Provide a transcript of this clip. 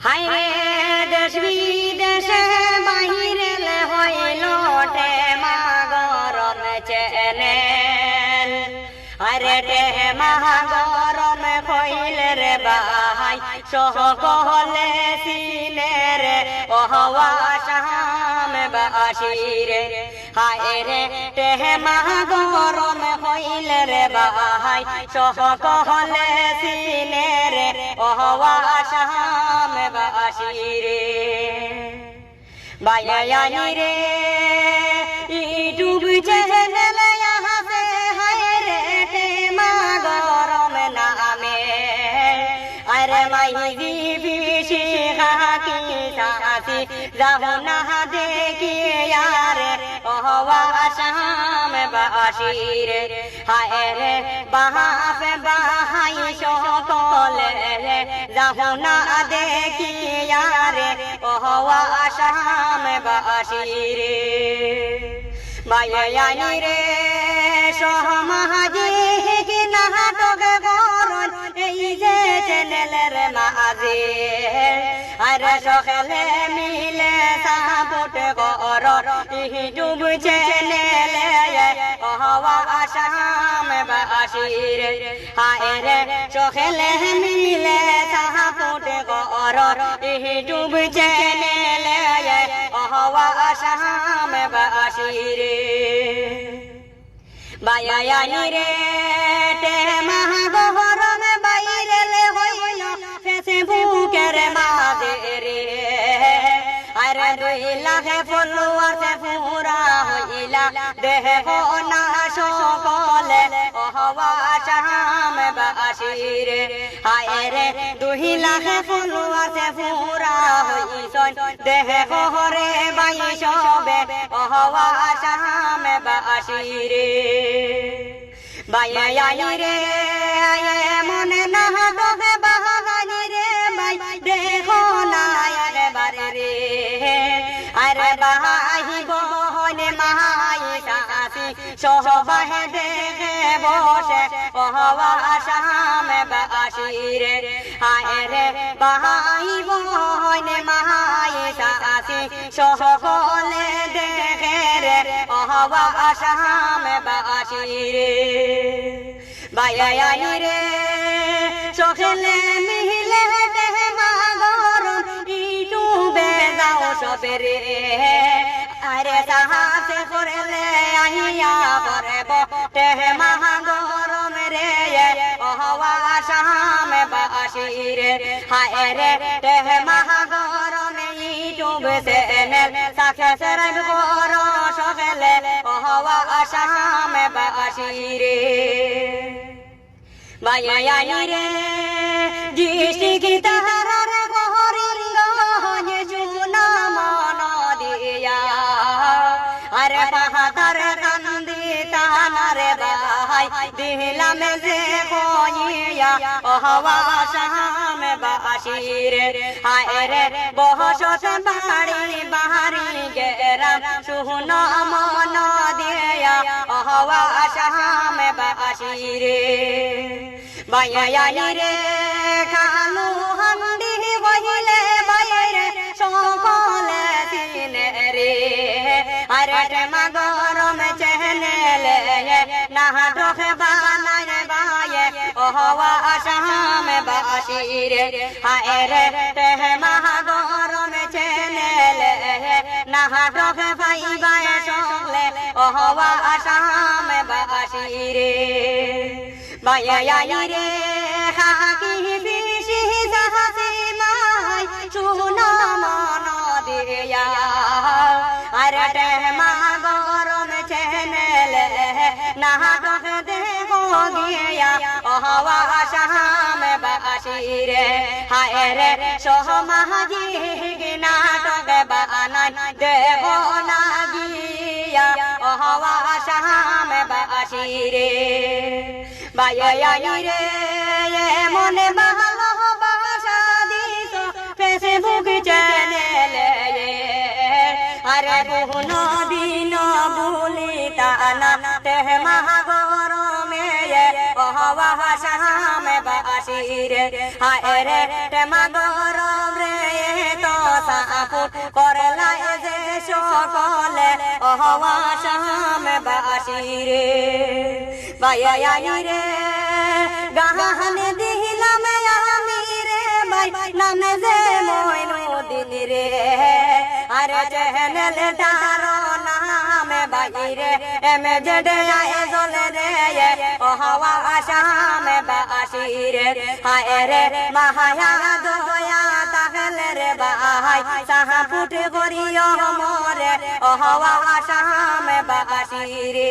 হায়রে দেশ বিদেশে বাহিরে হইল টেমা গরম চেনেন আরে টেমা গরম হইল রে বাহাই সকলে সিনে রে ওহওয়া শাম বাসিরে হায়রে টেমা গরম হইল রে বাহাই সকলে সিনে রে ওহওয়া শাম বাসিরে বায়ানি রে ইউটিউব চ্যানেল यहाँ से है रे टेमा गरम नामे अरे माई बीबी की सासी जाहु ना देखी यार ओहवा शाम बाशिरे हाय रे बाप बाहाई सकले जाहु ना देखी यार ओहवा शाम बाशिरे বায়ানি রে সমাজে নাটক করন এই যে চ্যানেলের মাঝে আরে সকলে মিলে সাপোর্ট করন ইউটিউব চ্যানেলে ওহওয়া শাম বাসিরে হায় রে সকলে মিলে সাপোর্ট করন ইউটিউব চ্যানেলে ওহওয়া শাম বাসিরে বায়ানি রে টেমা গরম বাইরে হইল ফেসবুকের মাঝে রে আরে 2 লাখ ফলোয়ার পুরা হইলা দেহ না সকলে ওহওয়া শাম বাসিরে হায় রে 2 লাখ ফলোয়ার পুরা হইছন দেহ রে বাই সবে ওহওয়া শাম বাসিরে বায়ানি রে মনে না হবে বাহানি রে বাই দেখো না একবারে রে আরে বাহাই বহনে মাই সাসি সবাই দেখে বসে ওহওয়া শাম বাসিরে হায় রে বাহাই বহনে মাই সাসি সকলে দেখে রে ওহওয়া শাম বাসিরে বায়ানি রে সকলে মিলে টেমা গরম ইউটিউবে যাও সবে রে আরে সাহায্য করলে আহিয়া করব টেমা গরম রে ওহওয়া শাম বাসিরে হায় রে টেমা গরম ইউটিউব চ্যানেল সাবস্ক্রাইব করো সকলে ওহওয়া শাম বাসিরে বায়ানি রে দৃষ্টি তাহার গহরিঙ্গ জুনা মন দিয়া আরে পাহাতার কান্দি তানারে বাহাই দিলাম যে কইয়া ওহওয়া শাম বাসিরে হায় রে বহসত বাড়ি বাহারি গেরাম শুন মন দিয়া ওহওয়া শাম বাসিরে বায়ানি রে কালু হান্দি বহিলে বাইরে সকলে সিনে রে আরে টেমা গরম চ্যানেলে নাটক বানায় বায়ে ওহওয়া শাম বাসিরে হায় রে টেমা গরম চ্যানেলে নাটক পাইবায় সকলে ওহওয়া শাম বাসিরে বায়ানি রে হাকি বিশি জাহাসি মাই শুনো মন দিয়া আরে টেমা গরম চ্যানেলে নাটক দেখো গিয়া ওহওয়া শাম বাসিরে হায় রে সমাজিক নাটক বানাই দেখো না গিয়া ওহওয়া শাম বাসিরে বায়ানি রে মনে ভালোবাসা দিছ ফেসবুক চ্যানেলে আরে কোনো দিন ভুলিতা না টেমা গরমে ওহওয়া শাম বাসিরে হায় রে টেমা গরম রে করলাই যে সকলে অহওয়াসাম বাসিরে ভাই রে গাহান দিলাম আমি রে ভাই নামে যে মইনুদ্দিন রে আরে চেহেল ডারো নামে বাইরে এমে জেডে আয়ে জলে রে অহওয়াসাম বাসিরে হায় রে মাহায়া দয়া তাহলে রে ভাই সাহা ফুট করিও মরে অহওয়াসাম বাসিরে।